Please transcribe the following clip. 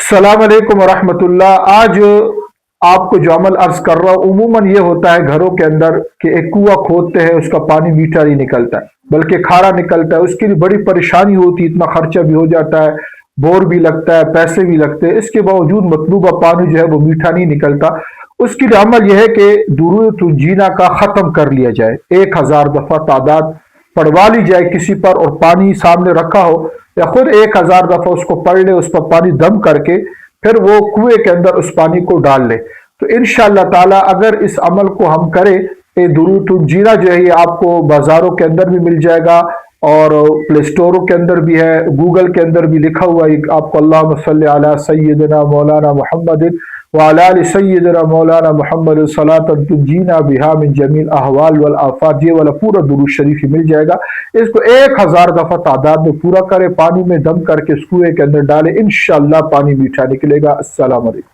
अस्सलाम वालेकुम वरहमतुल्लाह। आज आपको जो अमल अर्ज कर रहा हूँ, उमूमन ये होता है घरों के अंदर कि एक कुआं खोदते हैं, उसका पानी मीठा नहीं निकलता है बल्कि खारा निकलता है। उसके लिए बड़ी परेशानी होती है, इतना खर्चा भी हो जाता है, बोर भी लगता है, पैसे भी लगते हैं। इसके बावजूद मतलूबा पानी जो है वो मीठा नहीं निकलता। उसके लिए अमल यह है कि दुरूद जीना का ख़त्म कर लिया जाए। 1000 दफ़ा तादाद पढ़वा ली जाए किसी पर, और पानी सामने रखा हो या खुद 1000 दफ़ा उसको पढ़ ले, उस पर पानी दम करके फिर वो कुएं के अंदर उस पानी को डाल ले। तो इंशाअल्लाह ताला अगर इस अमल को हम करें, ये दुरूद जीना जो है ये आपको बाज़ारों के अंदर भी मिल जाएगा और प्ले स्टोरों के अंदर भी है, गूगल के अंदर भी लिखा हुआ है आपको। अल्लाहुम्मा सल्ली अला सय्यिदना मौलाना मुहम्मदिन व अला आलि सय्यिदना मौलाना मुहम्मद सलातन तुंजीना बिहा मिन जमील अहवाल वल आफात, ये वाला पूरा दुरूद शरीफ ही मिल जाएगा। इसको 1000 दफ़ा तादाद में पूरा करें, पानी में दम करके इस कुएं के अंदर डालें, इंशाअल्लाह पानी मीठा निकलेगा। अस्सलाम वालेकुम।